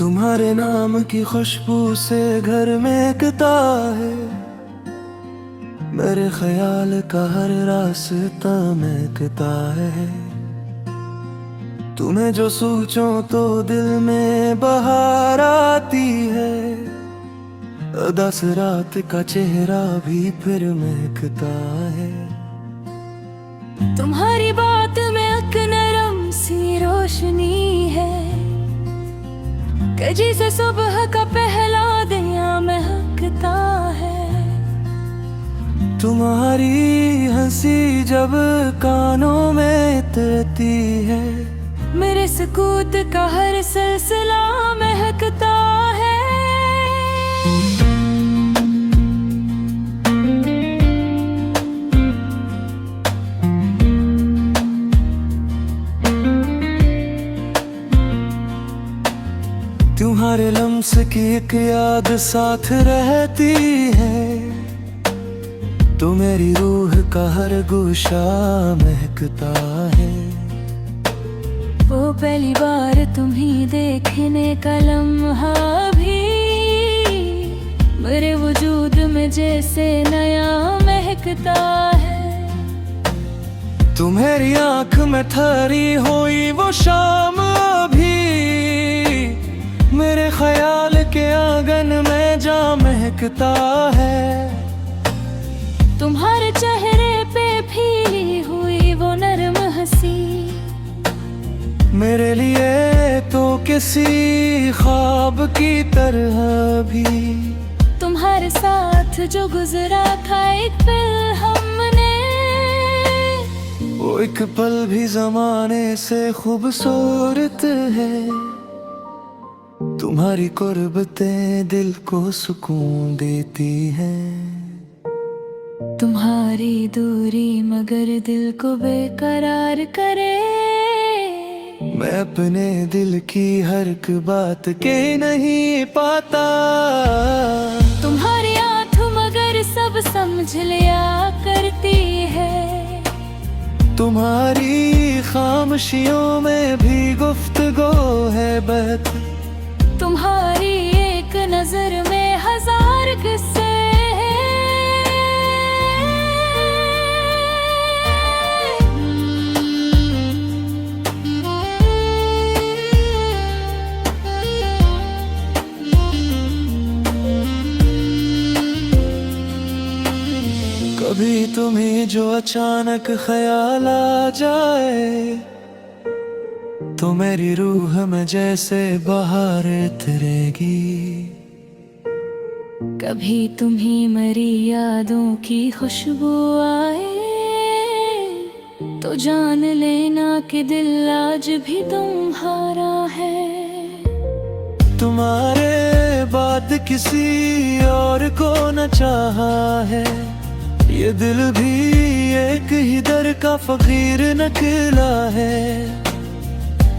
तुम्हारे नाम की खुशबू से घर महकता है, मेरे ख्याल का हर रास्ता महकता है। तुम्हें जो सोचो तो दिल में बहार आती है, उदास रात का चेहरा भी फिर महकता है। तुम्हारी बात में एक नरम सी रोशनी है, कि जैसे सुबह का पहला दिया महकता है। तुम्हारी हंसी जब कानों में उतरती है, मेरे सुकूत का हर सिलसिला महकता है। तुम्हारे लम्स की एक याद साथ रहती है, तो मेरी रूह का हर गोशा महकता है। वो पहली बार तुम्हीं देखने का लम्हा भी मेरे वजूद में जैसे नया महकता है। तुम्हारी आंख में ठहरी हुई वो शाम अभी मेरे ख्याल के आंगन में जा महकता है। तुम्हारे चेहरे पे फीली हुई वो नरम हंसी मेरे लिए तो किसी ख्वाब की तरह भी। तुम्हारे साथ जो गुजरा था एक पल हमने, वो एक पल भी जमाने से खूबसूरत है। तुम्हारी कुर्बतें दिल को सुकून देती हैं। तुम्हारी दूरी मगर दिल को बेकरार करे। मैं अपने दिल की हर एक बात कह नहीं पाता। तुम्हारी आँख मगर सब समझ लिया करती है। तुम्हारी खामोशियों में भी गुफ्तगू है बहक। तुम्हारी एक नजर में हजार किस्से कभी तुम्हें जो अचानक ख्याल आ जाए, तो मेरी रूह में जैसे बहार उतरेगी। कभी तुम्हीं मरी यादों की खुशबू आए, तो जान लेना कि दिल आज भी तुम्हारा है। तुम्हारे बाद किसी और को न चाहा है, ये दिल भी एक ही दर का फकीर निकला है।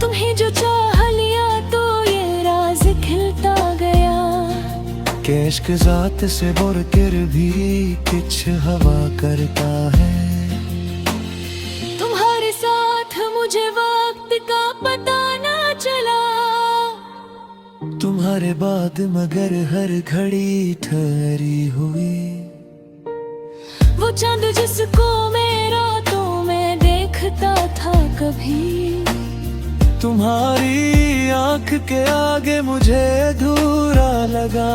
तुम्हें जो चाह लिया तो ये राज खिलता गया, कि इश्क ज़ात से बढ़कर भी कुछ हवा करता है। तुम्हारे साथ मुझे वक्त का पता ना चला। तुम्हारे बाद मगर हर घड़ी ठहरी हुई, वो चांद जिसको मैं रातों में देखता था कभी। तुम्हारी आंख के आगे मुझे अधूरा लगा।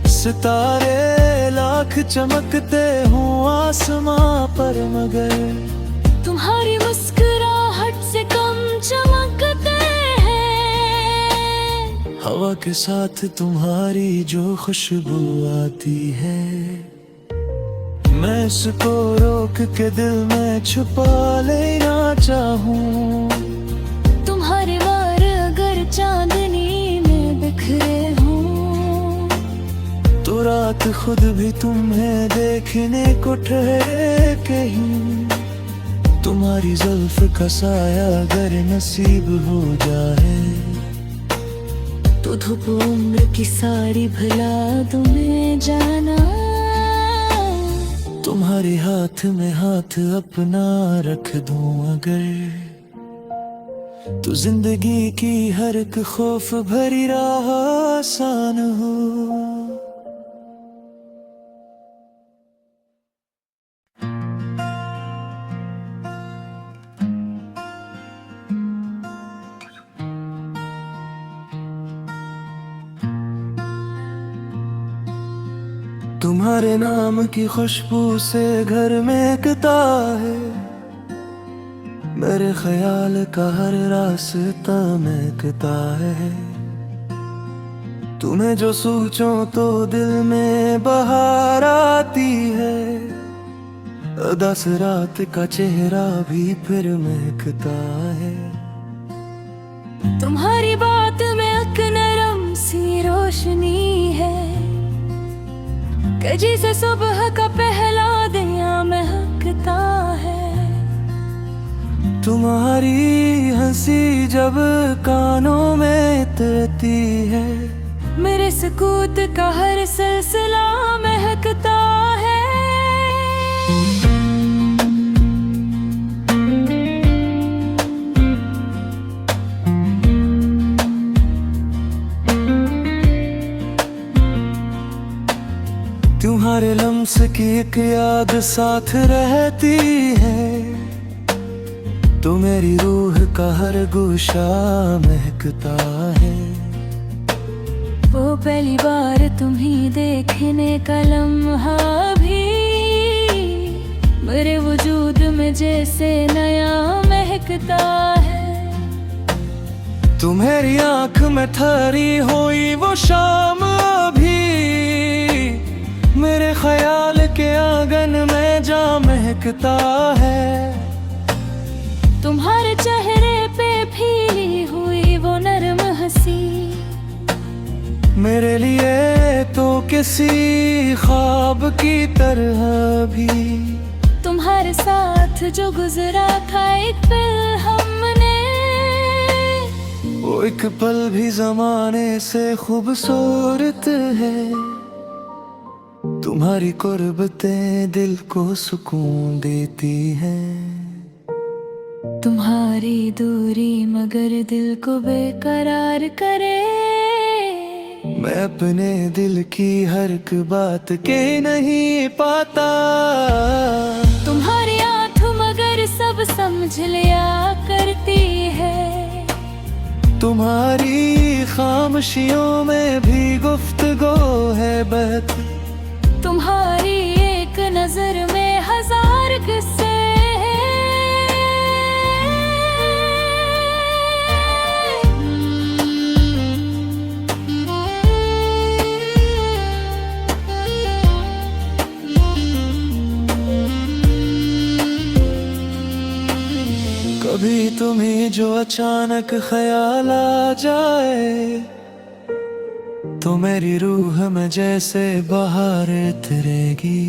सितारे लाख चमकते हूँ आसमां पर, मगर तुम्हारी मुस्कुराहट से कम चमकते हैं। हवा के साथ तुम्हारी जो खुशबू आती है, मैं इसको रोक के दिल में छुपा लेना चाहूँ। तुम्हारे वार अगर चांदनी में बिखरे हों, तो रात खुद भी तुम्हें देखने को ठहरे कहीं। तुम्हारी जुल्फ का साया अगर नसीब हो जाए, तो धूप उम्र की सारी भुला तुम्हें जाना। तुम्हारे हाथ में हाथ अपना रख दूं अगर, तो जिंदगी की हर एक खौफ भरी राह आसान हो। तुम्हारे नाम की खुशबू से घर महकता है, मेरे ख्याल का हर रास्ता महकता है। तुम्हें जो सोचो तो दिल में बहार आती है, उदास रात का चेहरा भी फिर महकता है। तुम्हारी बात में एक नरम सी रोशनी है, कि जैसे सुबह का पहला दिया महकता है। तुम्हारी हंसी जब कानों में उतरती है, मेरे सुकूत का हर सिलसिला महकता है। तुम्हारे लम्स की एक याद साथ रहती है, तो मेरी रूह का हर गोशा महकता है। वो पहली बार तुम्हीं देखने का लम्हा भी मेरे वजूद में जैसे नया महकता है। तुम्हारी आंख में ठहरी हुई वो शाम भी मेरे ख्याल के आंगन में जा महकता है। तुम्हारे चेहरे पे फीली हुई वो नरम हंसी मेरे लिए तो किसी ख्वाब की तरह भी। तुम्हारे साथ जो गुजरा था एक पल हमने, वो एक पल भी जमाने से खूबसूरत है। तुम्हारी कुर्बतें दिल को सुकून देती हैं। तुम्हारी दूरी मगर दिल को बेकरार करे, मैं अपने दिल की हर एक बात के नहीं पाता। तुम्हारी आंख मगर सब समझ लिया करती है। तुम्हारी खामोशियों में भी गुफ्तगू है बहती। तुम्हारी एक नजर में हजार किस्से कभी तुम्हें जो अचानक ख्याल आ जाए, तो मेरी रूह में जैसे बहार उतरेगी।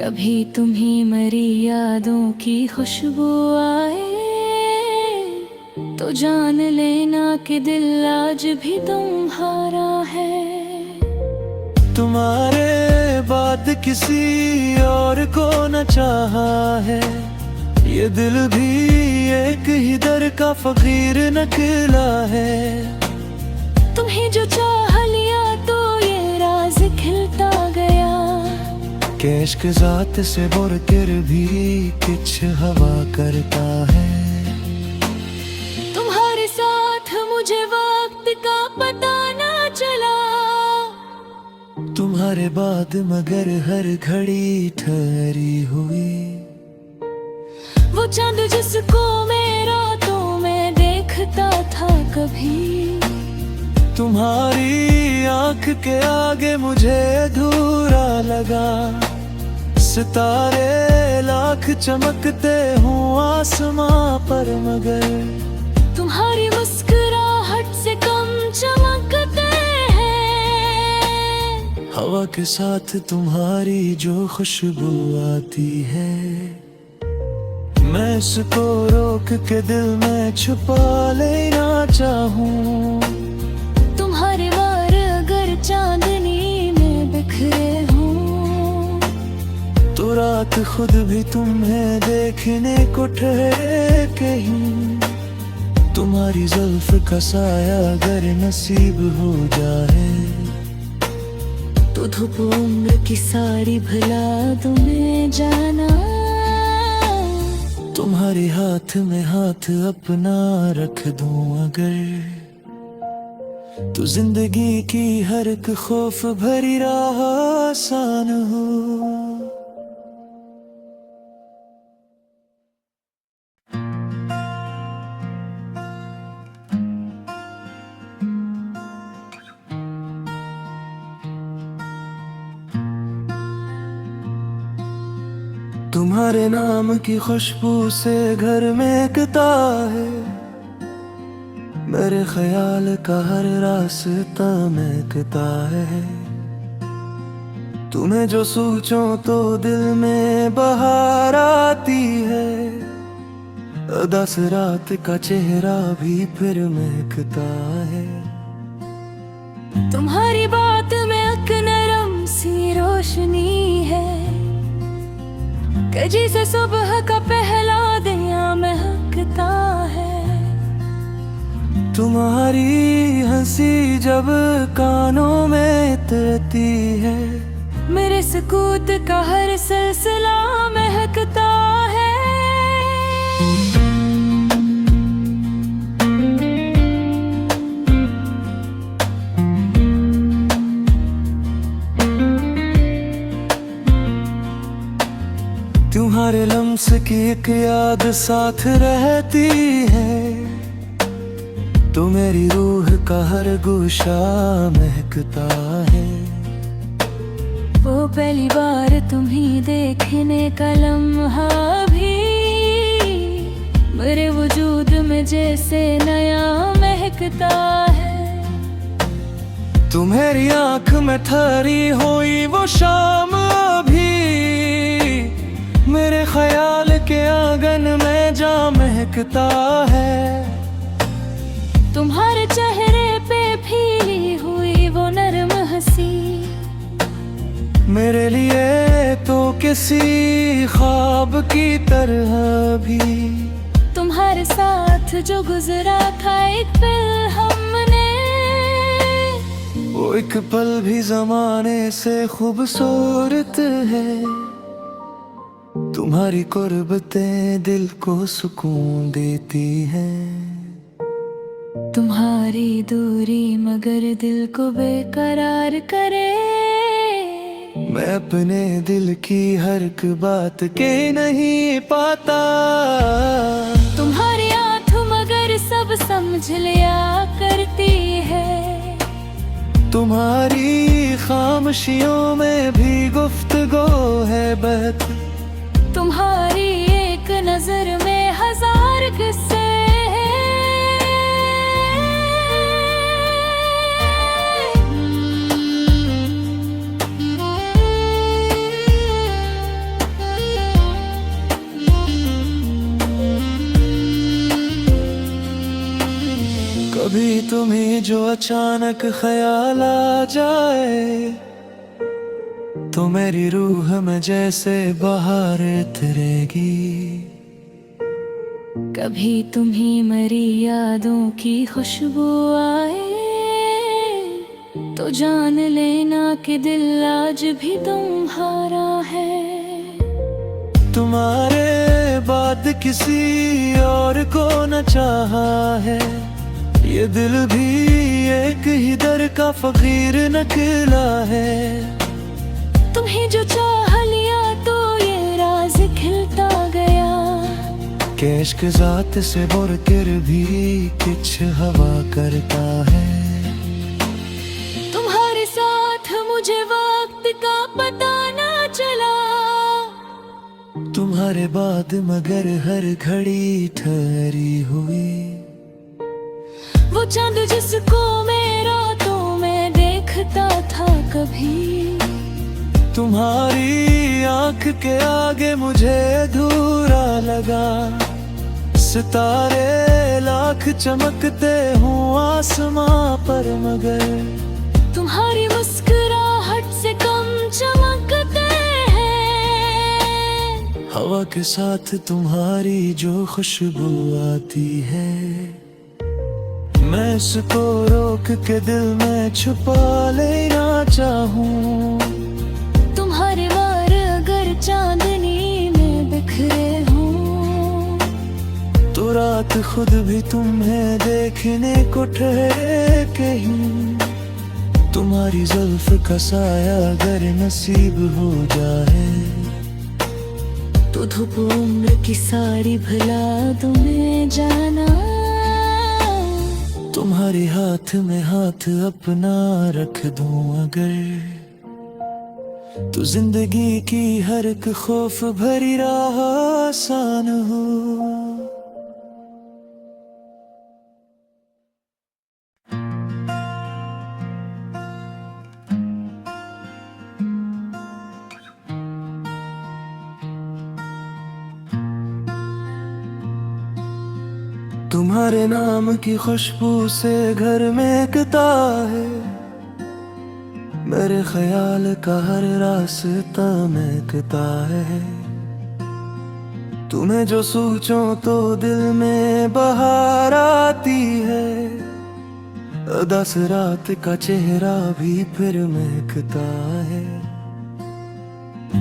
कभी तुम्हीं मेरी यादों की खुशबू आए, तो जान लेना कि दिल आज भी तुम्हारा है। तुम्हारे बाद किसी और को न चाहा है, ये दिल भी एक ही दर का फकीर निकला है। तुम्हें जो चाह लिया तो ये राज खिलता गया, कि इश्क ज़ात से बढ़कर भी कुछ हवा करता है। तुम्हारे साथ मुझे वक्त का पता ना चला, तुम्हारे बाद मगर हर घड़ी ठहरी हुई। वो चांद जिसको मैं रातों में देखता था कभी, तुम्हारी आंख के आगे मुझे अधूरा लगा। सितारे लाख चमकते हूँ आसमां पर, मगर तुम्हारी मुस्कुराहट से कम चमकते हैं। हवा के साथ तुम्हारी जो खुशबू आती है, मैं इसको रोक के दिल में छुपा लेना चाहूँ। तुम्हारे वार अगर चांदनी में बिखरे हों, तो रात खुद भी तुम्हें देखने को ठहरे कहीं। तुम्हारी जुल्फ का साया अगर नसीब हो जाए, तो धूप उम्र की सारी भुला तुम्हें जाना। तुम्हारे हाथ में हाथ अपना रख दूं अगर, तो जिंदगी की हर एक खौफ भरी राह आसान हो। तुम्हारे नाम की खुशबू से घर महकता है, मेरे ख्याल का हर रास्ता महकता है। तुम्हें जो सोचो तो दिल में बहार आती है, उदास रात का चेहरा भी फिर महकता है। तुम्हारी बात में एक नरम सी रोशनी है, कि जिसे सुबह का पहला दिया महकता है। तुम्हारी हंसी जब कानों में उतरती है, मेरे सुकूत का हर सिलसिला महकता है। तुम्हारे लम्स की एक याद साथ रहती है, तो मेरी रूह का हर गोशा महकता है। वो पहली बार तुम्हीं देखने का लम्हा भी मेरे वजूद में जैसे नया महकता है। तुम्हारी आंख में ठहरी हुई वो शाम भी मेरे ख्याल के आंगन में जा महकता है। तुम्हारे चेहरे पे फीली हुई वो नरम हंसी मेरे लिए तो किसी ख्वाब की तरह भी। तुम्हारे साथ जो गुजरा था एक पल हमने, वो एक पल भी जमाने से खूबसूरत है। तुम्हारी कुर्बतें दिल को सुकून देती हैं। तुम्हारी दूरी मगर दिल को बेकरार करे। मैं अपने दिल की हर एक बात के नहीं पाता। तुम्हारी आंख मगर सब समझ लिया करती है। तुम्हारी खामोशियों में भी गुफ्तगू है बहक। तुम्हारी एक नजर में हजार किस्से कभी तुम्हें जो अचानक ख्याल आ जाए, तो मेरी रूह में जैसे बहार उतरेगी। कभी तुम्हीं मरी यादों की खुशबू आए, तो जान लेना कि दिल आज भी तुम्हारा है। तुम्हारे बाद किसी और को न चाहा है, ये दिल भी एक ही दर का फकीर निकला है। तुम्हें जो चाह लिया तो ये राज खिलता गया, कि इश्क जात से बढ़कर भी कुछ हवा करता है। तुम्हारे साथ मुझे वक्त का पता ना चला। तुम्हारे बाद मगर हर घड़ी ठहरी हुई। वो चांद जिसको मैं रातों में देखता था कभी, तुम्हारी आंख के आगे मुझे अधूरा लगा। सितारे लाख चमकते हूँ आसमां पर, मगर तुम्हारी मुस्कुराहट से कम चमकते हैं। हवा के साथ तुम्हारी जो खुशबू आती है, मैं इसको रोक के दिल में छुपा लेना चाहूं। तुम्हारे वार अगर चांदनी में बिखरे हों, तो रात खुद भी तुम्हें देखने को ठहरे कहीं। तुम्हारी जुल्फ का साया अगर नसीब हो जाए, तो धूप उम्र की सारी भुला तुम्हें जाना। तुम्हारे हाथ में हाथ अपना रख दूं अगर, तो जिंदगी की हर एक खौफ भरी राह आसान हो। तुम्हारे नाम की खुशबू से घर महकता है, मेरे ख्याल का हर रास्ता महकता है। तुम्हें जो सोचो तो दिल में बहार आती है, दस रात का चेहरा भी फिर महकता है।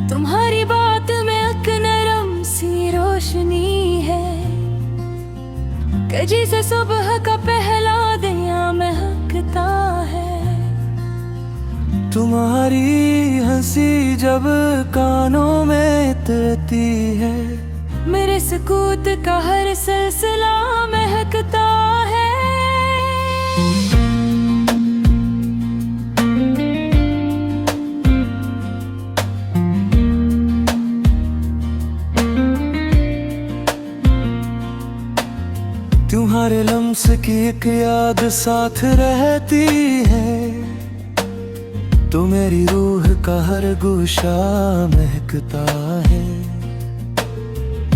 तुम्हारी बात में एक नरम सी रोशनी है, कि जिसे सुबह का पहला दिया महकता है। तुम्हारी हंसी जब कानों में उतरती है, मेरे सुकूत का हर सिलसिला महकता है। तुम्हारे लम्स की एक याद साथ रहती है, तो मेरी रूह का हर गोशा महकता है।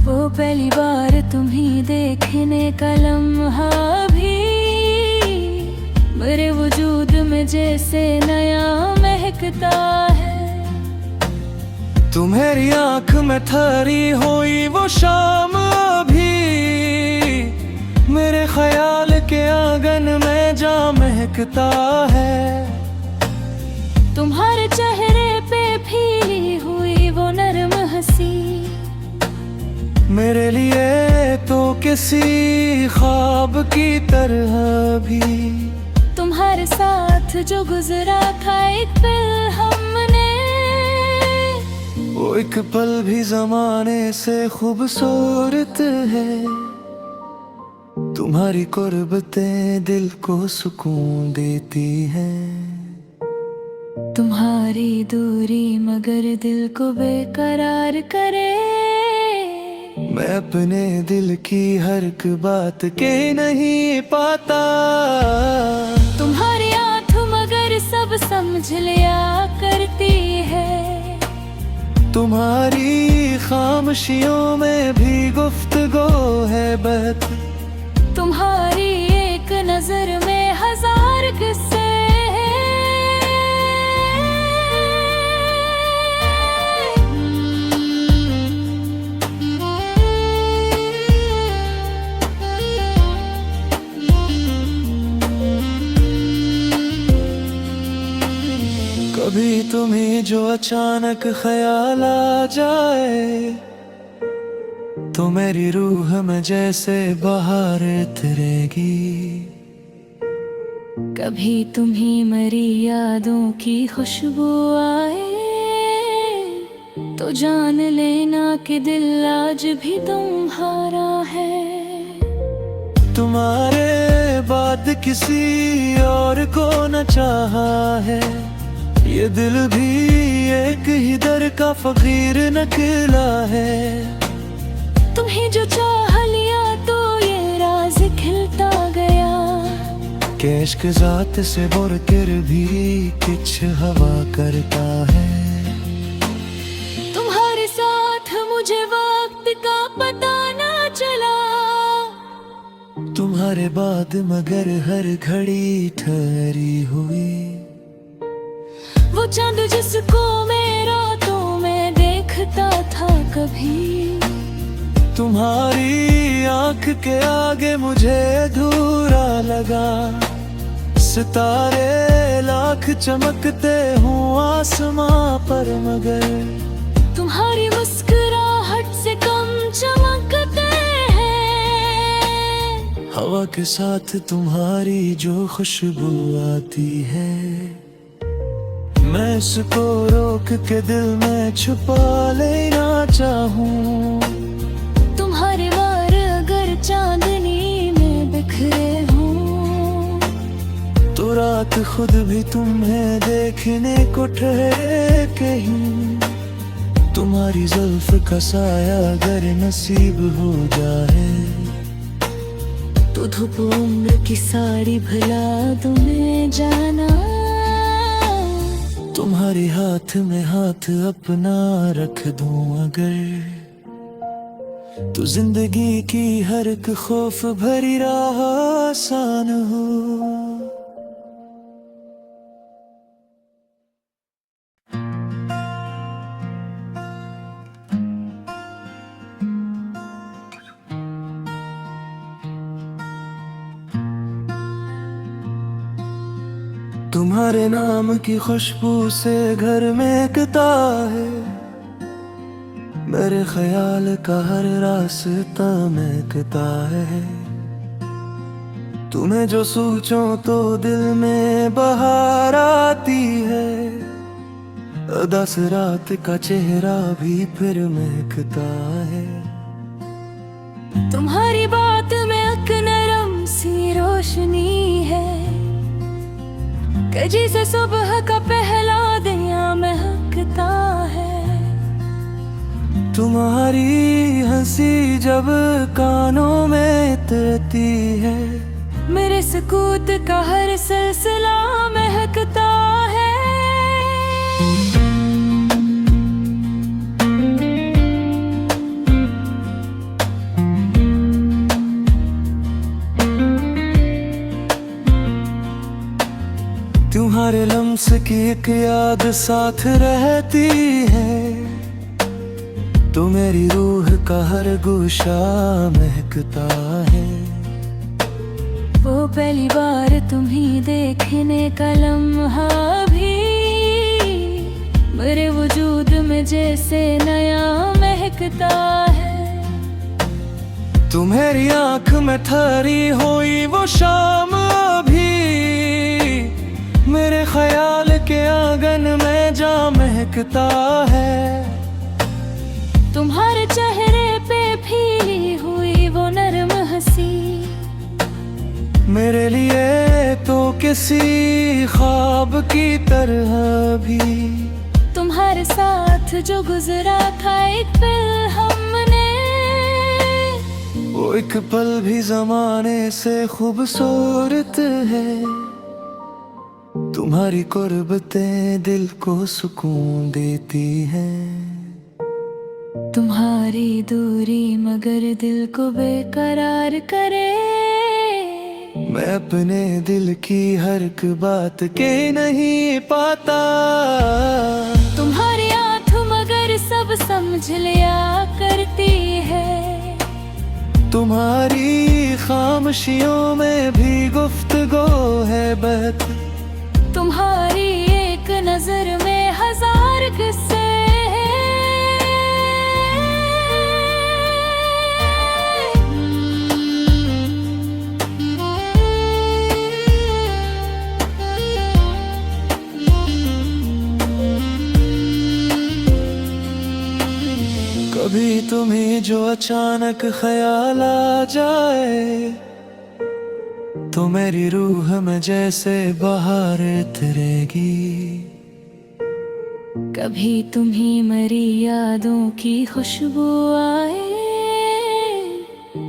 वो पहली बार तुम्हें देखने का लम्हा भी मेरे वजूद में जैसे नया महकता है। तुम्हारी आंख में ठहरी हुई वो शाम भी मेरे ख्याल के आंगन में जा महकता है। तुम्हारे चेहरे पे फीली हुई वो नरम हंसी मेरे लिए तो किसी ख्वाब की तरह भी। तुम्हारे साथ जो गुजरा था एक पल हमने, वो एक पल भी जमाने से खूबसूरत है। तुम्हारी कुर्बतें दिल को सुकून देती हैं, तुम्हारी दूरी मगर दिल को बेकरार करे। मैं अपने दिल की हर एक बात के नहीं पाता, तुम्हारी आँख मगर सब समझ लिया करती है। तुम्हारी खामोशियों में भी गुफ्तगू है बात, तुम्हारी एक नजर में हजार किस्से कभी तुम्हें जो अचानक ख्याल आ जाए, तो मेरी रूह में जैसे बहार उतरेगी। कभी तुम्हें मरी यादों की खुशबू आए, तो जान लेना कि दिल आज भी तुम्हारा है। तुम्हारे बाद किसी और को न चाहा है, ये दिल भी एक ही दर का फकीर निकला है। तुम्हें जो चाह लिया तो ये राज खिलता गया, कि इश्क जात से बढ़कर भी कुछ हवा करता है। तुम्हारे साथ मुझे वक्त का पता ना चला, तुम्हारे बाद मगर हर घड़ी ठहरी हुई। वो चांद जिसको मैं रातों में देखता था कभी, तुम्हारी आंख के आगे मुझे अधूरा लगा। सितारे लाख चमकते हूँ आसमां पर, मगर तुम्हारी मुस्कुराहट से कम चमकते हैं। हवा के साथ तुम्हारी जो खुशबू आती है, मैं इसको रोक के दिल में छुपा लेना चाहूं। तुम्हारे वार अगर चांदनी में बिखरे हों, तो रात खुद भी तुम्हें देखने को ठहरे कहीं। तुम्हारी जुल्फ का साया अगर नसीब हो जाए, तो धूप उम्र की सारी भुला तुम्हें जाना। तुम्हारे हाथ में हाथ अपना रख दूं अगर, तो जिंदगी की हर एक खौफ भरी राह आसान हो। तुम्हारे नाम की खुशबू से घर महकता है, मेरे ख्याल का हर रास्ता महकता है। तुम्हें जो सोचो तो दिल में बहार आती है, दस रात का चेहरा भी फिर महकता है। तुम्हारी बात में एक नरम सी रोशनी है, कि जिसे सुबह का पहला दिया महकता है। तुम्हारी हंसी जब कानों में उतरती है, मेरे सुकूत का हर सिलसिला महकता है। तुम्हारे लम्स की एक याद साथ रहती है, तो मेरी रूह का हर गोशा महकता है। वो पहली बार तुम्हीं देखने का लम्हा भी मेरे वजूद में जैसे नया महकता है। तुम्हारी आंख में ठहरी हुई वो शाम अभी मेरे ख्याल के आंगन में जा महकता है। तुम्हारे चेहरे पे फीली हुई वो नरम हंसी मेरे लिए तो किसी ख्वाब की तरह भी। तुम्हारे साथ जो गुजरा था एक पल हमने, वो एक पल भी जमाने से खूबसूरत है। तुम्हारी कुर्बतें दिल को सुकून देती हैं। तुम्हारी दूरी मगर दिल को बेकरार करे। मैं अपने दिल की हर एक बात के नहीं पाता। तुम्हारी आँख मगर सब समझ लिया करती है। तुम्हारी खामोशियों में भी गुफ्तगू है बहत। तुम्हारी एक नजर में हजार किस्से कभी तुम्हें जो अचानक ख्याल आ जाए, तो मेरी रूह में जैसे बहार उतरेगी। कभी तुम्हीं मरी यादों की खुशबू आए,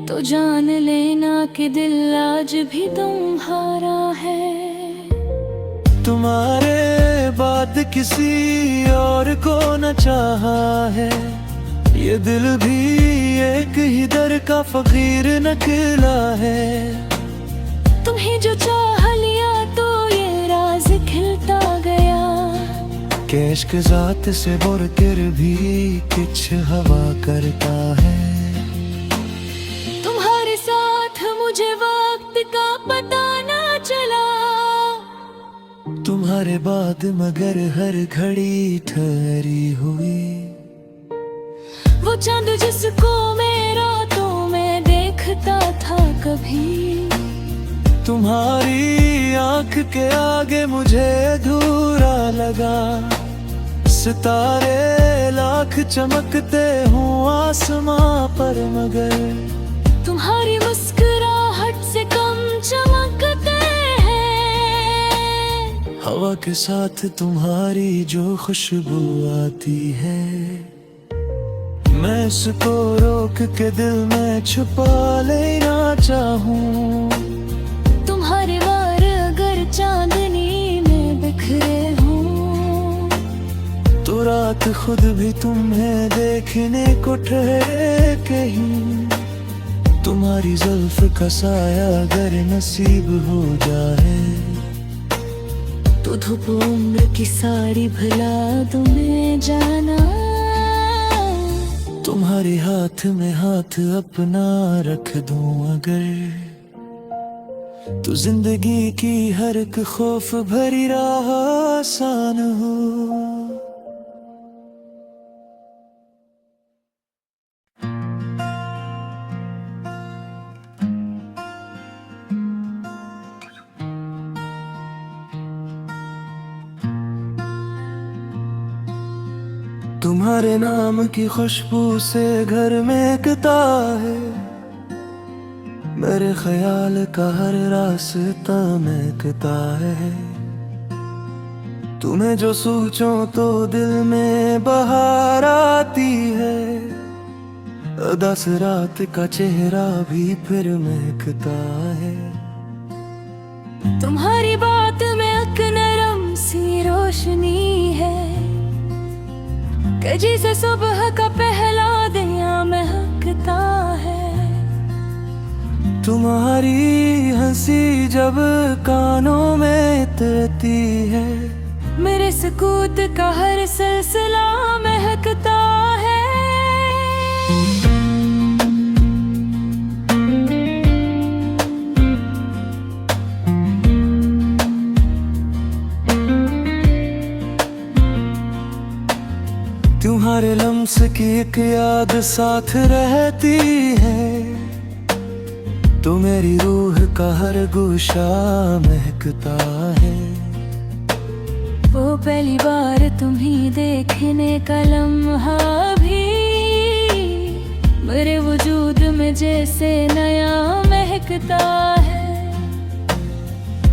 तो जान लेना कि दिल आज भी तुम्हारा है। तुम्हारे बाद किसी और को न चाहा है, ये दिल भी एक ही दर का फकीर निकला है। तुम्हें जो चाह लिया तो ये राज खिलता गया, कि इश्क जात से बढ़कर भी कुछ हवा करता है। तुम्हारे बाद मगर हर घड़ी ठहरी हुई। वो चांद जिसको मैं रातों में देखता था कभी, तुम्हारी आंख के आगे मुझे अधूरा लगा। सितारे लाख चमकते हूँ आसमां पर मगर तुम्हारी मुस्कुराहट से कम चमकते हैं। हवा के साथ तुम्हारी जो खुशबू आती है, मैं इसको रोक के दिल में छुपा लेना चाहूं। तुम्हारे वार अगर चांदनी में बिखरे हों, तो रात खुद भी तुम्हें देखने को ठहरे कहीं। तुम्हारी जुल्फ का साया अगर नसीब हो जाए, तो धूप उम्र की सारी भुला तुम्हें जाना। तुम्हारे हाथ में हाथ अपना रख दूं अगर, तो जिंदगी की हर एक खौफ भरी राह आसान हो। तुम्हारे नाम की खुशबू से घर महकता है, मेरे ख्याल का हर रास्ता महकता है। तुम्हें जो सोचो तो दिल में बहार आती है, दस रात का चेहरा भी फिर महकता है। तुम्हारी बात में एक नरम सी रोशनी है, कि जिसे सुबह का पहला दिया महकता है। तुम्हारी हंसी जब कानों में उतरती है, मेरे सुकूत का हर सिलसिला महकता है। तुम्हारे लम्स की एक याद साथ रहती है, तो मेरी रूह का हर गोशा महकता है। वो पहली बार तुम्हीं देखने का लम्हा भी मेरे वजूद में जैसे नया महकता है।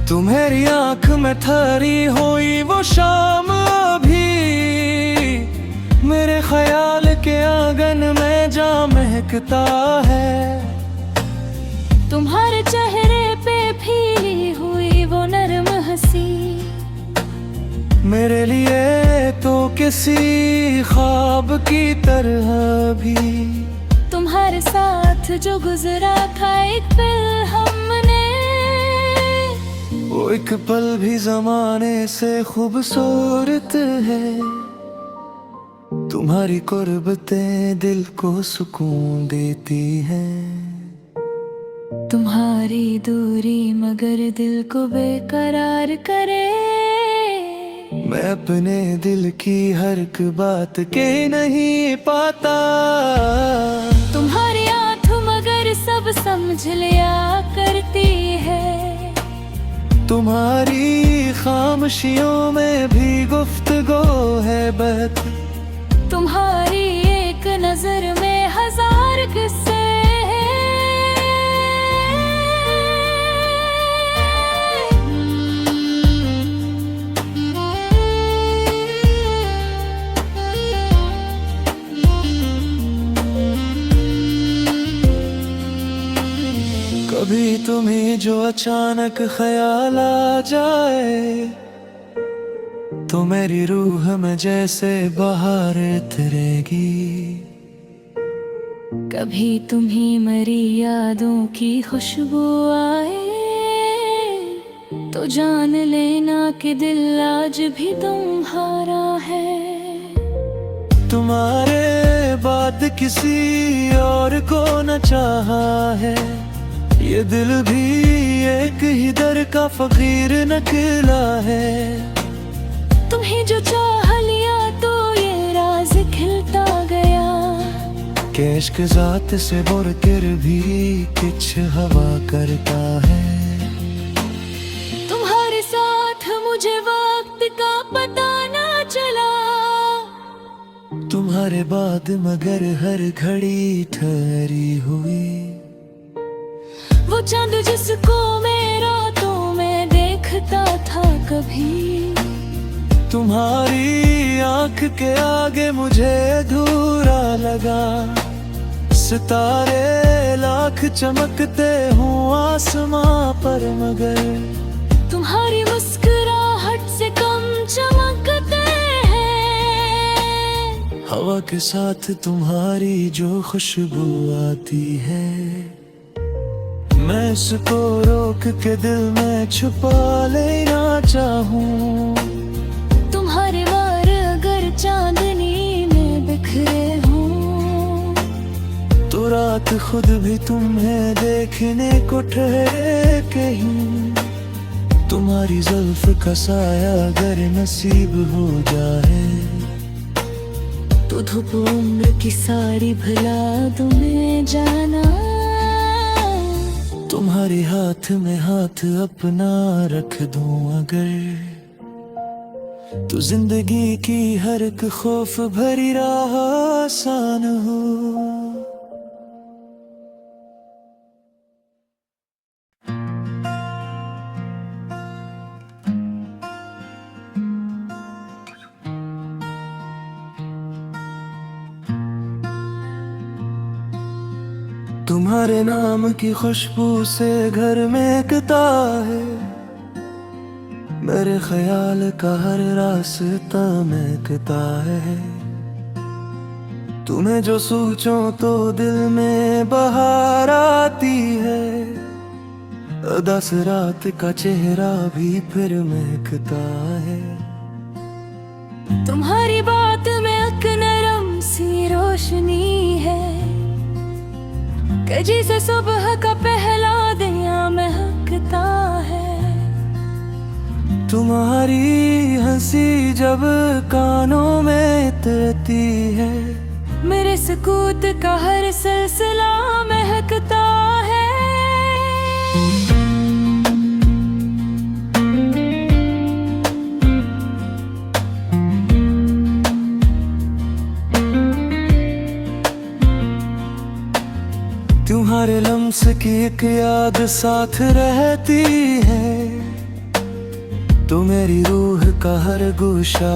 तुम्हारी आंख में ठहरी हुई वो शाम अभी मेरे ख्याल के आंगन में जा महकता है। तुम्हारे चेहरे पे फीली हुई वो नरम हंसी मेरे लिए तो किसी ख्वाब की तरह भी। तुम्हारे साथ जो गुजरा था एक पल हमने, वो एक पल भी जमाने से खूबसूरत है। तुम्हारी कुर्बतें दिल को सुकून देती हैं। तुम्हारी दूरी मगर दिल को बेकरार करे। मैं अपने दिल की हर एक बात कह नहीं पाता। तुम्हारी आँख मगर सब समझ लिया करती है। तुम्हारी खामोशियों में भी गुफ्तगू है बहक। तुम्हारी एक नजर में हजार किस्से कभी तुम्हें जो अचानक ख्याल आ जाए, तो मेरी रूह में जैसे बहार उतरेगी। कभी तुम्हीं मरी यादों की खुशबू आए, तो जान लेना कि दिल आज भी तुम्हारा है। तुम्हारे बाद किसी और को न चाहा है, ये दिल भी एक ही दर का फकीर निकला है। तुम्हें जो चाह लिया तो ये राज खिलता गया के इश्क जात से बुरकर भी किछ हवा करता है। तुम्हारे साथ मुझे वक्त का पता ना चला, तुम्हारे बाद मगर हर घड़ी ठहरी हुई। वो चांद जिसको मैं रातों में देखता था कभी, तुम्हारी आंख के आगे मुझे अधूरा लगा। सितारे लाख चमकते हूँ आसमां पर मगर तुम्हारी मुस्कुराहट से कम चमकते हैं। हवा के साथ तुम्हारी जो खुशबू आती है, मैं इसको रोक के दिल में छुपा लेना चाहूं। तुम्हारे वार अगर चांदनी में बिखरे हों, तो रात खुद भी तुम्हें देखने को ठहरे कहीं। तुम्हारी जुल्फ का साया अगर नसीब हो जाए, तो धूप उम्र की सारी भुला तुम्हें जाना। तुम्हारे हाथ में हाथ अपना रख दूं अगर, तो जिंदगी की हर एक खौफ भरी राह आसान हो। तुम्हारे नाम की खुशबू से घर महकता है, मेरे ख्याल का हर रास्ता महकता है। तुम्हें जो सोचो तो दिल में बहार आती है, उदास रात का चेहरा भी फिर महकता है। तुम्हारी बात में एक नरम सी रोशनी है, कि जिसे सुबह का पहला दिया महकता है। तुम्हारी हंसी जब कानों में उतरती है, मेरे सुकूत का हर सिलसिला महकता है। तुम्हारे लम्स की एक याद साथ रहती है, तो मेरी रूह का हर गोशा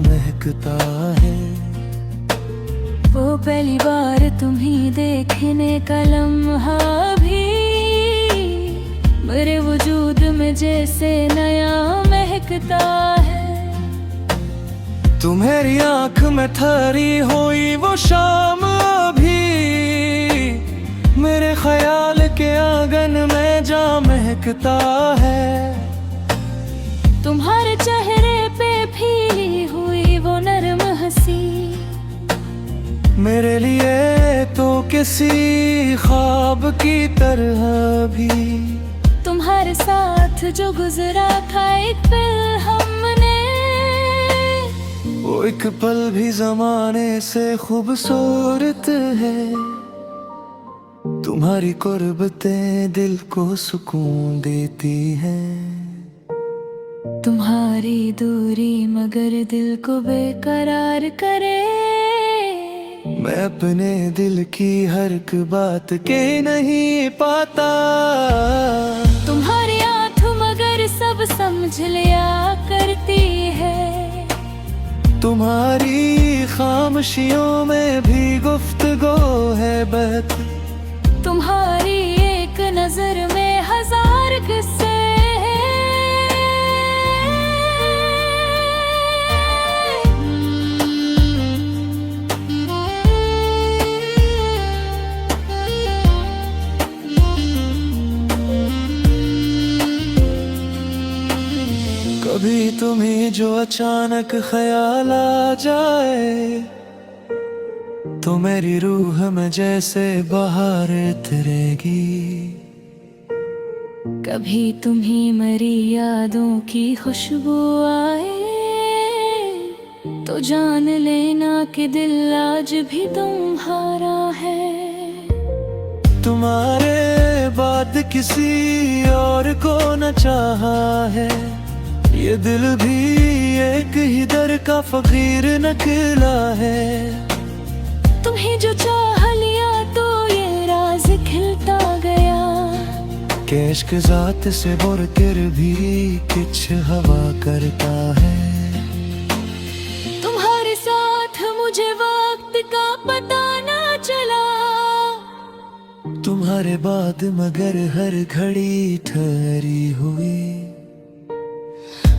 महकता है। वो पहली बार तुम्हीं देखने का लम्हा भी मेरे वजूद में जैसे नया महकता है। तुम्हारी आंख में ठहरी हुई वो शाम अभी मेरे ख्याल के आंगन में जा महकता है। तुम्हारे चेहरे पे फीली हुई वो नरम हंसी मेरे लिए तो किसी ख्वाब की तरह भी। तुम्हारे साथ जो गुजरा था एक पल हमने, वो एक पल भी जमाने से खूबसूरत है। तुम्हारी कुर्बतें दिल को सुकून देती हैं। तुम्हारी दूरी मगर दिल को बेकरार करे। मैं अपने दिल की हर एक बात के नहीं पाता। तुम्हारी आँख मगर सब समझ लिया करती है। तुम्हारी खामोशियों में भी गुफ्तगू है बहक। तुम्हारी एक नजर में हजार किस्से कभी तुम्हें जो अचानक ख्याल आ जाए, तो मेरी रूह में जैसे बहार उतरेगी। कभी तुम्हीं मरी यादों की खुशबू आए, तो जान लेना कि दिल आज भी तुम्हारा है। तुम्हारे बाद किसी और को न चाहा है, ये दिल भी एक ही दर का फकीर निकला है। तुम्हें जो चाह लिया तो ये राज खिलता गया, कि इश्क जात से बढ़कर भी कुछ हवा करता है। तुम्हारे साथ मुझे वक्त का पता ना चला, तुम्हारे बाद मगर हर घड़ी ठहरी हुई।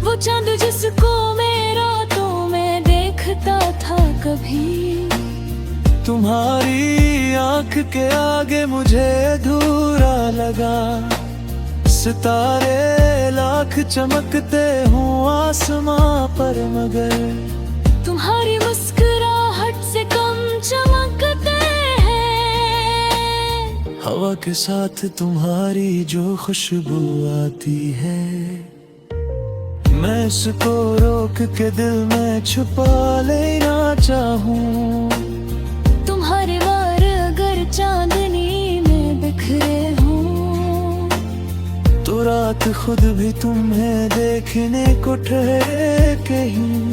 वो चांद जिसको मैं रातों में देखता था कभी, तुम्हारी आंख के आगे मुझे अधूरा लगा। सितारे लाख चमकते हूँ आसमां पर, मगर तुम्हारी मुस्कुराहट से कम चमकते हैं। हवा के साथ तुम्हारी जो खुशबू आती है, मैं इसको रोक के दिल में छुपा लेना चाहूँ। तुम्हारे वार अगर चांदनी में बिखरे हों, तो रात खुद भी तुम्हें देखने को ठहरे कहीं।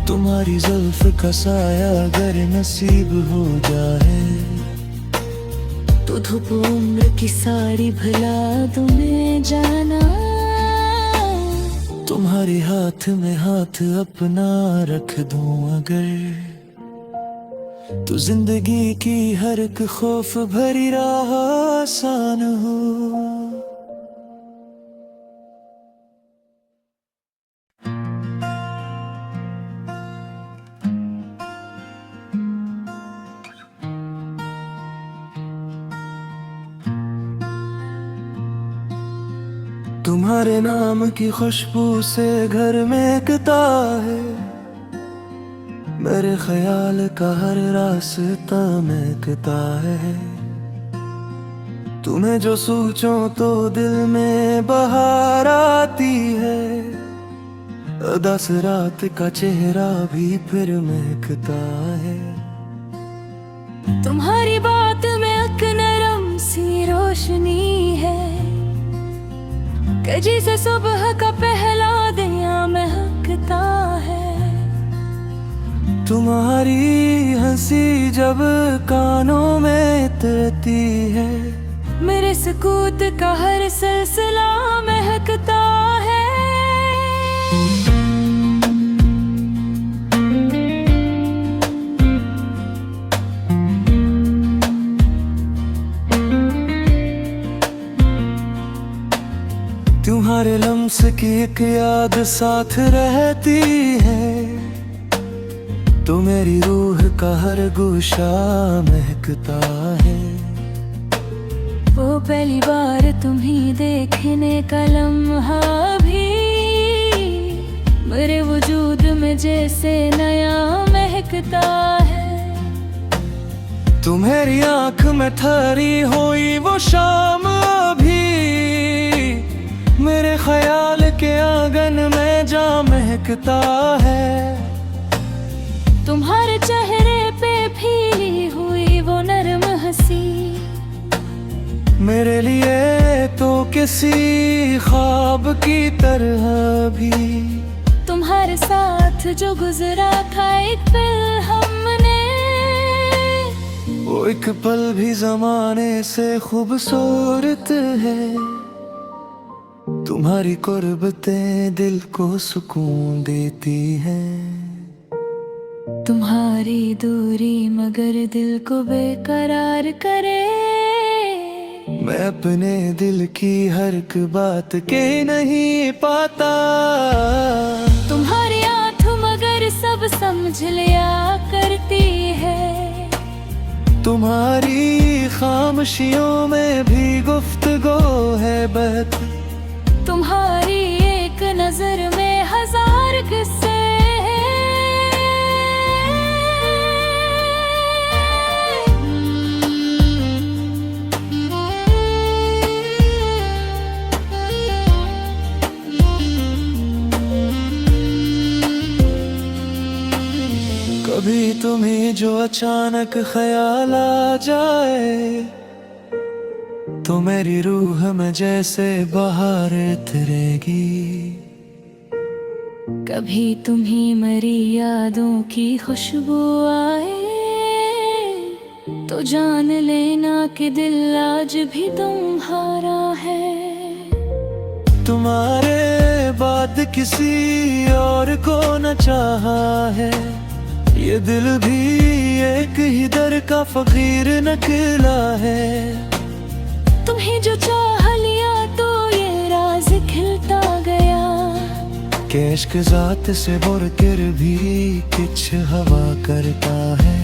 तुम्हारी जुल्फ का साया अगर नसीब हो जाए, तो धूप उम्र की सारी भुला तुम्हें जाना। तुम्हारे हाथ में हाथ अपना रख दूं अगर, तो जिंदगी की हर एक खौफ भरी राह आसान हो। तुम्हारे नाम की खुशबू से घर महकता है, मेरे ख्याल का हर रास्ता महकता है। तुम्हें जो सोचो तो दिल में बहार आती है, उदास रात का चेहरा भी फिर महकता है। तुम्हारी बात में एक नरम सी रोशनी है, कि जिसे सुबह का पहला दिया महकता है। तुम्हारी हंसी जब कानों में उतरती है, मेरे सुकूत का हर सिलसिला महकता है। तुम्हारे लम्स की एक याद साथ रहती है, तो मेरी रूह का हर गोशा महकता है। वो पहली बार तुम्हीं देखने का लम्हा भी मेरे वजूद में जैसे नया महकता है। तुम्हारी आंख में ठहरी हुई वो शाम भी मेरे ख्याल के आंगन में जा महकता है। तुम्हारे चेहरे पे फीली हुई वो नरम हंसी मेरे लिए तो किसी ख्वाब की तरह भी। तुम्हारे साथ जो गुजरा था एक पल हमने, वो एक पल भी जमाने से खूबसूरत है। तुम्हारी कुर्बतें दिल को सुकून देती हैं। तुम्हारी दूरी मगर दिल को बेकरार करे। मैं अपने दिल की हर एक बात के नहीं पाता। तुम्हारी आंख मगर सब समझ लिया करती है। तुम्हारी खामोशियों में भी गुफ्तगू है बहती। तुम्हारी एक नजर में हजार किस्से कभी तुम्हें जो अचानक ख्याल आ जाए तो मेरी रूह में जैसे बहार उतरेगी। कभी तुम्ही मरी यादों की खुशबू आए तो जान लेना कि दिल आज भी तुम्हारा है। तुम्हारे बाद किसी और को न चाहा है, ये दिल भी एक ही दर का फकीर निकला है। तुम्हें जो चाह लिया तो ये राज खिलता गया कि इश्क ज़ात से बढ़कर भी कुछ हवा करता है।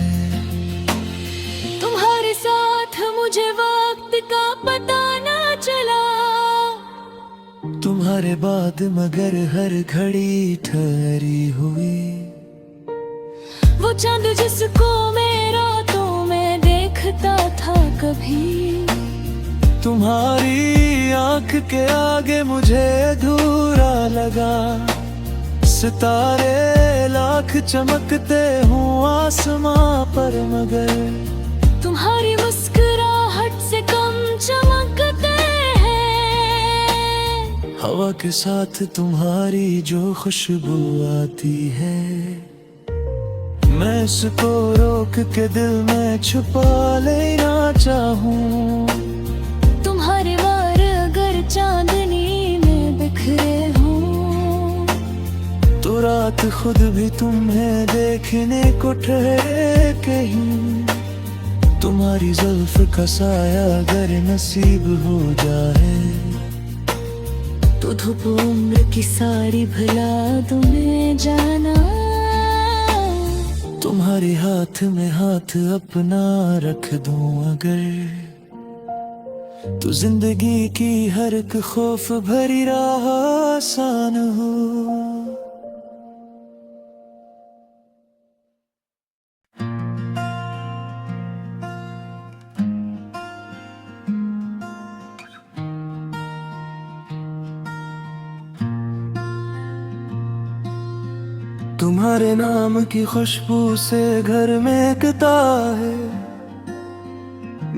तुम्हारे साथ मुझे वक्त का पता ना चला, तुम्हारे बाद मगर हर घड़ी ठहरी हुई। वो चांद जिसको मैं रातों में देखता था कभी, तुम्हारी आंख के आगे मुझे अधूरा लगा। सितारे लाख चमकते हूँ आसमां पर मगर तुम्हारी मुस्कुराहट से कम चमकते हैं। हवा के साथ तुम्हारी जो खुशबू आती है, मैं इसको रोक के दिल में छुपा लेना चाहूँ। तुम्हारे वार अगर चांदनी में बिखरे हों तो रात खुद भी तुम्हें देखने को ठहरे कहीं। तुम्हारी जुल्फ का साया अगर नसीब हो जाए तो धूप उम्र की सारी भुला तुम्हें जाना। तुम्हारे हाथ में हाथ अपना रख दूं अगर, तो जिंदगी की हर एक खौफ भरी राह आसान हो। तुम्हारे नाम की खुशबू से घर महकता है,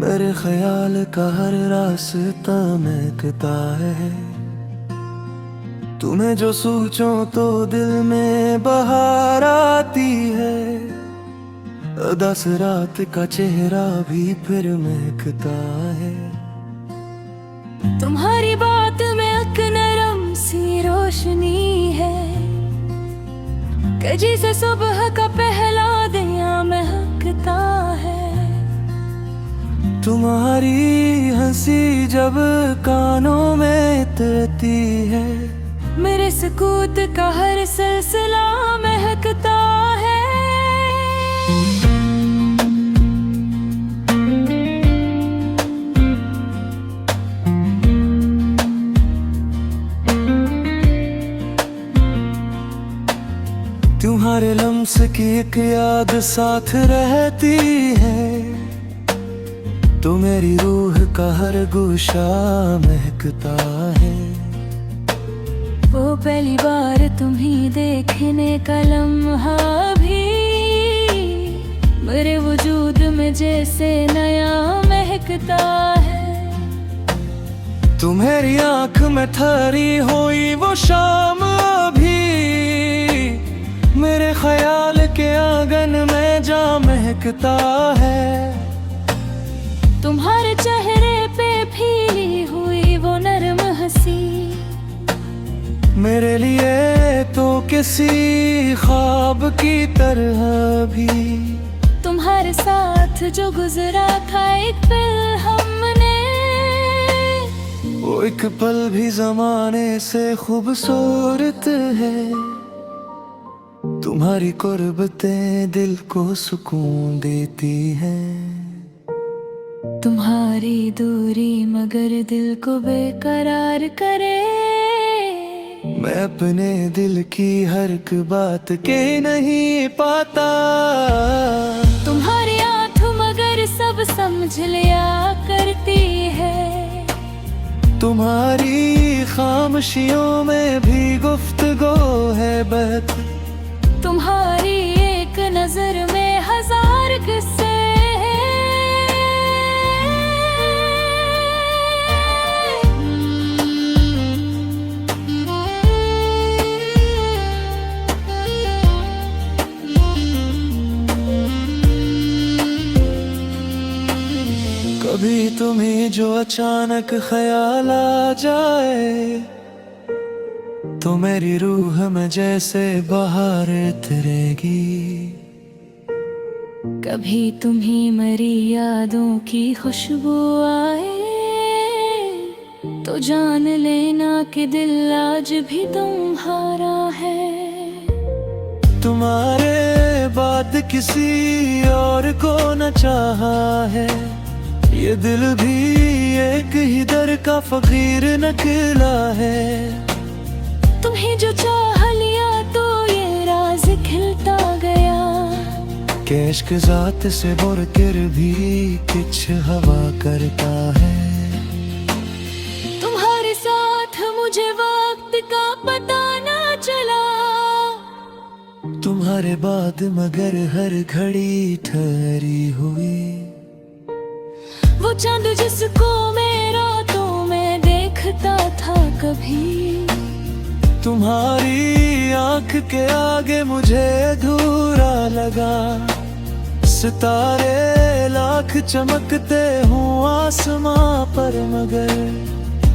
मेरे ख्याल का हर रास्ता महकता है। तुम्हें जो सोचो तो दिल में बहार आती है, दस रात का चेहरा भी फिर महकता है। तुम्हारी बात में एक नरम सी रोशनी है कि जिसे सुबह का पहला दिया महकता है। तुम्हारी हंसी जब कानों में उतरती है, मेरे सुकूत का हर सिलसिला महकता है। तुम्हारे लम्स की एक याद साथ रहती है, तो मेरी रूह का हर गोशा महकता है। वो पहली बार तुम्हीं देखने का लम्हा भी मेरे वजूद में जैसे नया महकता है। तुम्हारी आंख में ठहरी हुई वो शाम भी मेरे ख्याल के आंगन में जा महकता है। तुम्हारे चेहरे पे फीली हुई वो नरम हंसी मेरे लिए तो किसी ख्वाब की तरह भी। तुम्हारे साथ जो गुजरा था एक पल हमने, वो एक पल भी जमाने से खूबसूरत है। तुम्हारी कुर्बतें दिल को सुकून देती हैं। तुम्हारी दूरी मगर दिल को बेकरार करे। मैं अपने दिल की हर एक बात के नहीं पाता। तुम्हारी आंख मगर सब समझ लिया करती है। तुम्हारी खामोशियों में भी गुफ्तगू है बहक। तुम्हारी एक नजर में कभी तुम्हें जो अचानक ख्याल आ जाए तो मेरी रूह में जैसे बहार उतरेगी। कभी तुम्ही मरी यादों की खुशबू आए तो जान लेना कि दिल आज भी तुम्हारा है। तुम्हारे बाद किसी और को न चाहा है, ये दिल भी एक ही दर का फकीर निकला है। तुम्हें जो चाह लिया तो ये राज खिलता गया कि इश्क जात से बढ़कर भी कुछ हवा करता है। तुम्हारे साथ मुझे वक्त का पता ना चला, तुम्हारे बाद मगर हर घड़ी ठहरी हुई। वो चांद जिसको मैं रातों में देखता था कभी, तुम्हारी आंख के आगे मुझे अधूरा लगा। सितारे लाख चमकते हूँ आसमां पर मगर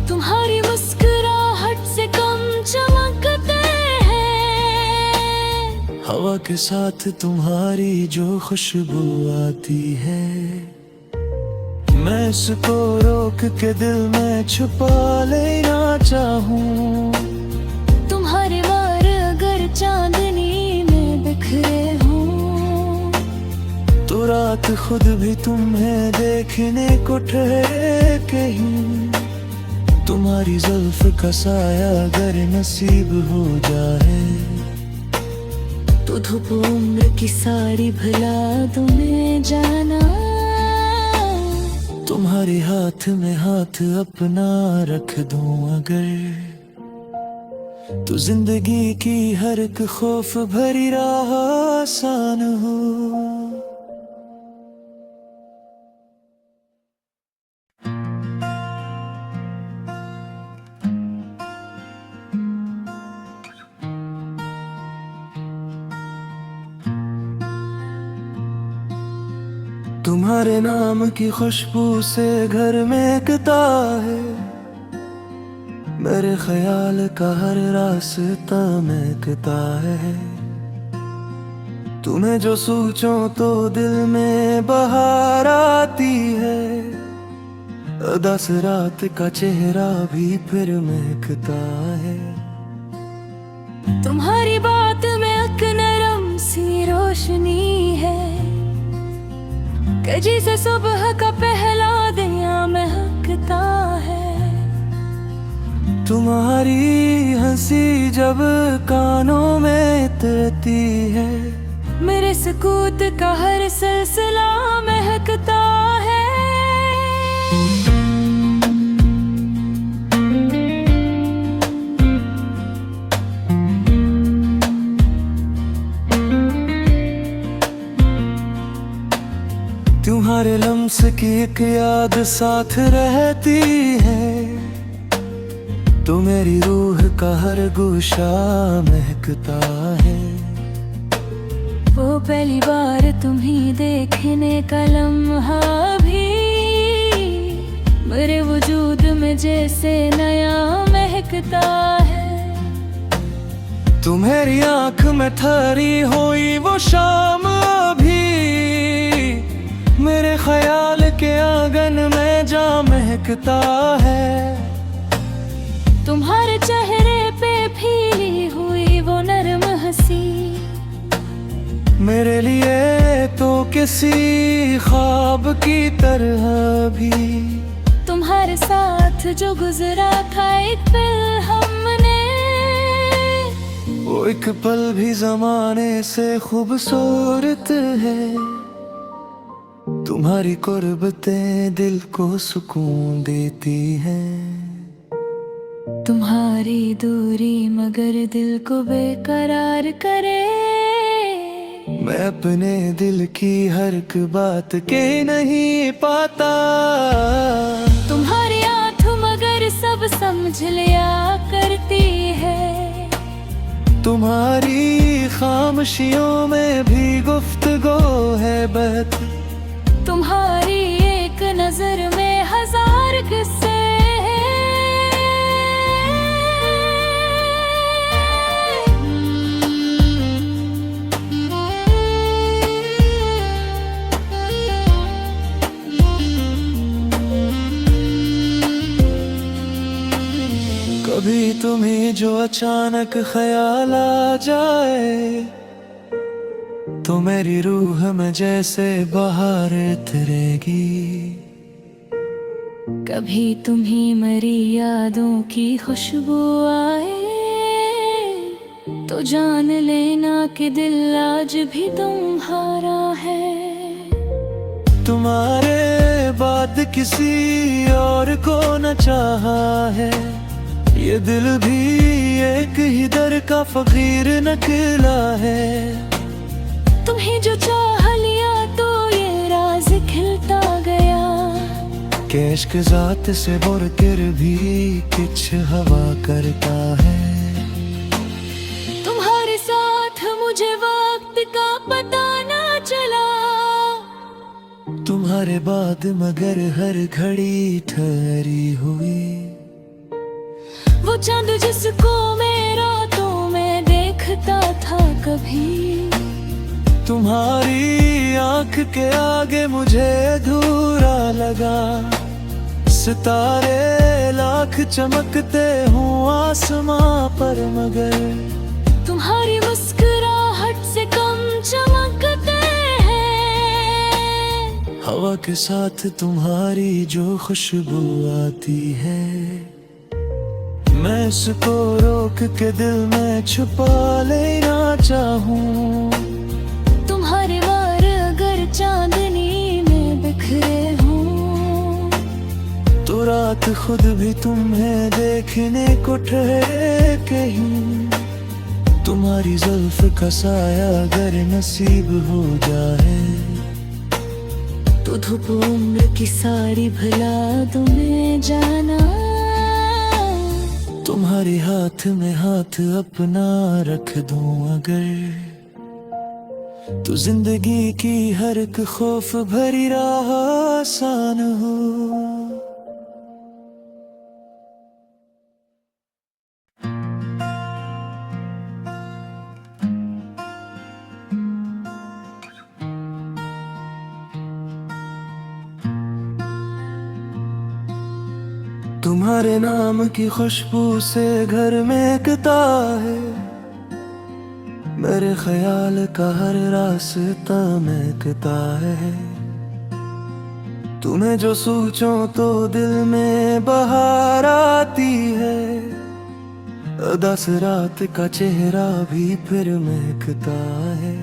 तुम्हारी मुस्कुराहट से कम चमकते हैं। हवा के साथ तुम्हारी जो खुशबू आती है, मैं इसको रोक के दिल में छुपा लेना चाहूं। तुम्हारे वार अगर चांदनी में बिखरे हों तो रात खुद भी तुम्हें देखने को ठहरे कहीं। तुम्हारी जुल्फ का साया अगर नसीब हो जाए तो धूप उम्र की सारी भुला तुम्हें जाना। तुम्हारे हाथ में हाथ अपना रख दूं अगर, तो जिंदगी की हर एक खौफ भरी राह आसान हो। तुम्हारे नाम की खुशबू से घर महकता है, मेरे ख्याल का हर रास्ता महकता है। तुम्हें जो सोचो तो दिल में बहार आती है, दस रात का चेहरा भी फिर महकता है। तुम्हारी बात में एक नरम सी रोशनी है, कि जिसे सुबह का पहला दिया महकता है। तुम्हारी हंसी जब कानों में उतरती है, मेरे सुकूत का हर सिलसिला महकता है। तुम्हारे लम्स की एक याद साथ रहती है, तो मेरी रूह का हर गोशा महकता है। वो पहली बार तुम्हें देखने का लम्हा भी मेरे वजूद में जैसे नया महकता है। तुम्हारी आंख में ठहरी हुई वो शाम भी मेरे ख्याल के आंगन में जा महकता है। तुम्हारे चेहरे पे फीली हुई वो नरम हंसी मेरे लिए तो किसी ख्वाब की तरह भी। तुम्हारे साथ जो गुजरा था एक पल हमने, वो एक पल भी जमाने से खूबसूरत है। तुम्हारी कुर्बतें दिल को सुकून देती हैं। तुम्हारी दूरी मगर दिल को बेकरार करे। मैं अपने दिल की हर एक बात के नहीं पाता। तुम्हारी आँख मगर सब समझ लिया करती है। तुम्हारी खामोशियों में भी गुफ्तगू है बात। तुम्हारी एक नजर में हजार किस्से कभी तुम्हें जो अचानक ख्याल आ जाए तो मेरी रूह में जैसे बहार उतरेगी। कभी तुम्ही मरी यादों की खुशबू आए तो जान लेना कि दिल आज भी तुम्हारा है। तुम्हारे बाद किसी और को न चाहा है, ये दिल भी एक ही दर का फकीर निकला है। तुम्हें जो चाह लिया तो ये राज खिलता गया कि इश्क जात से बढ़कर भी कुछ हवा करता है। तुम्हारे साथ मुझे वक्त का पता ना चला, तुम्हारे बाद मगर हर घड़ी ठहरी हुई। वो चांद जिसको मैं रातों में देखता था कभी, तुम्हारी आंख के आगे मुझे अधूरा लगा। सितारे लाख चमकते हूँ आसमां पर मगर तुम्हारी मुस्कुराहट से कम चमकते हैं। हवा के साथ तुम्हारी जो खुशबू आती है, मैं इसको रोक के दिल में छुपा लेना चाहूँ। तुम्हारे वार अगर चांदनी में बिखरे हों तो रात खुद भी तुम्हें देखने को ठहरे कहीं। तुम्हारी जुल्फ का साया अगर नसीब हो जाए तो धूप उम्र की सारी भुला तुम्हें जाना। तुम्हारे हाथ में हाथ अपना रख दूं अगर, तो जिंदगी की हर एक खौफ भरी राह आसान हो। तुम्हारे नाम की खुशबू से घर महकता है, मेरे ख्याल का हर रास्ता महकता है। तुम्हें जो सोचो तो दिल में बहार आती है, उदास रात का चेहरा भी फिर महकता है।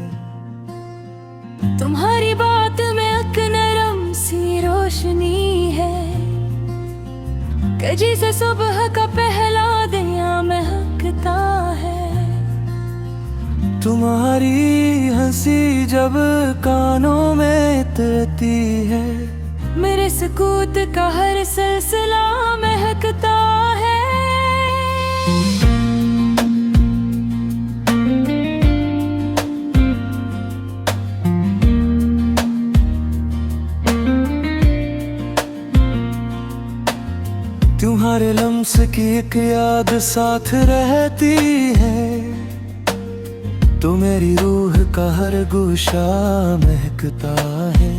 तुम्हारी बात में एक नरम सी रोशनी है, कजी से सुबह का पहला दिया महकता है। तुम्हारी हंसी जब कानों में उतरती है, मेरे सुकूत का हर सिलसिला महकता है। तुम्हारे लम्स की एक याद साथ रहती है, तो मेरी रूह का हर गोशा महकता है।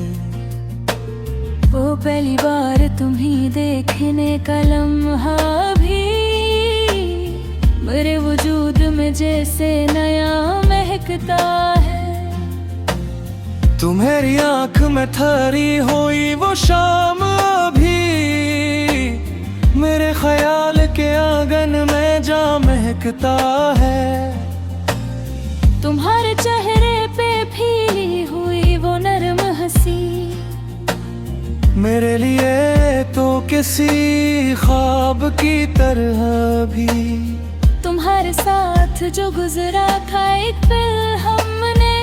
वो पहली बार तुम्ही देखने का लम्हा भी मेरे वजूद में जैसे नया महकता है। तुम्हारी आंख में ठहरी हुई वो शाम भी मेरे ख्याल के आंगन में जा महकता है। तुम्हारे चेहरे पे फीली हुई वो नरम हंसी मेरे लिए तो किसी ख्वाब की तरह भी। तुम्हारे साथ जो गुजरा था एक पल हमने,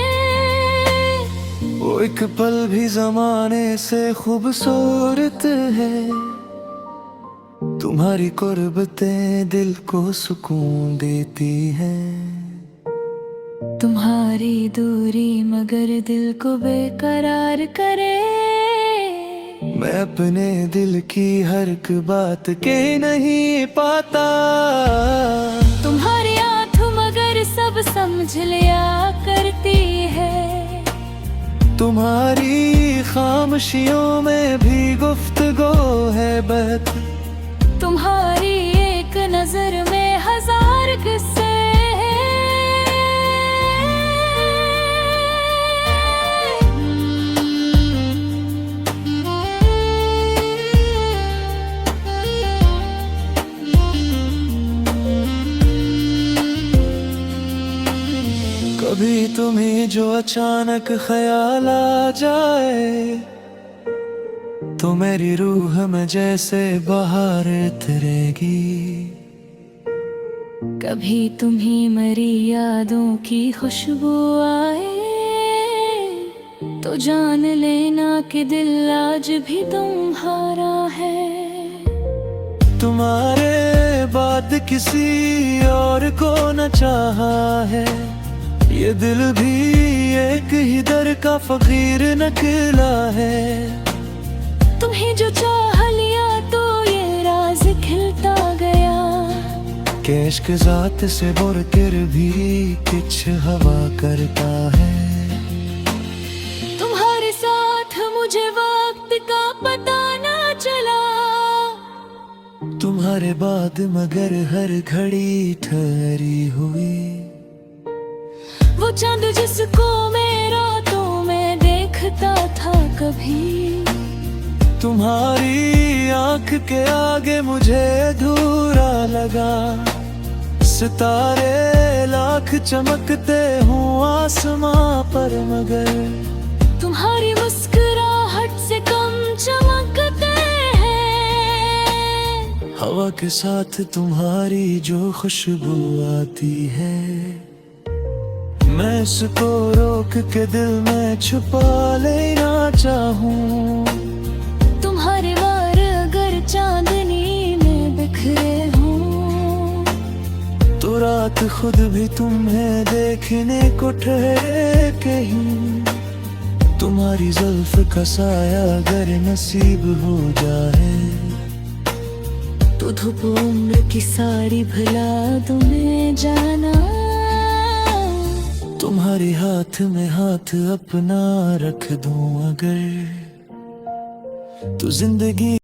वो एक पल भी जमाने से खूबसूरत है। तुम्हारी कुर्बतें दिल को सुकून देती हैं। तुम्हारी दूरी मगर दिल को बेकरार करे। मैं अपने दिल की हर एक बात कह नहीं पाता। तुम्हारी आँख मगर सब समझ लिया करती है। तुम्हारी खामोशियों में भी गुफ्तगू है बहक। तुम्हारी एक नजर में हजार किस्से कभी तुम्हें जो अचानक ख्याल आ जाए तो मेरी रूह में जैसे बहार उतरेगी। कभी तुम्ही मरी यादों की खुशबू आए तो जान लेना कि दिल आज भी तुम्हारा है। तुम्हारे बाद किसी और को न चाहा है, ये दिल भी एक ही दर का फकीर निकला है। तुम्हें जो चाह लिया तो ये राज खिलता गया कि इश्क जात से बढ़कर भी कुछ हवा करता है। तुम्हारे साथ मुझे वक्त का पता ना चला। तुम्हारे बाद मगर हर घड़ी ठहरी हुई। वो चांद जिसको मैं रातों में देखता था कभी। तुम्हारी आंख के आगे मुझे अधूरा लगा। सितारे लाख चमकते हूँ आसमां पर मगर तुम्हारी मुस्कुराहट से कम चमकते हैं। हवा के साथ तुम्हारी जो खुशबू आती है, मैं इसको रोक के दिल में छुपा लेना चाहूं। तुम्हारे वार अगर चांदनी में बिखरे हों तो रात खुद भी तुम्हें देखने को ठहरे कहीं। तुम्हारी जुल्फ का साया अगर नसीब हो जाए तो धूप उम्र की सारी भुला तुम्हें जाना। तुम्हारे हाथ में हाथ अपना रख दूं अगर तो जिंदगी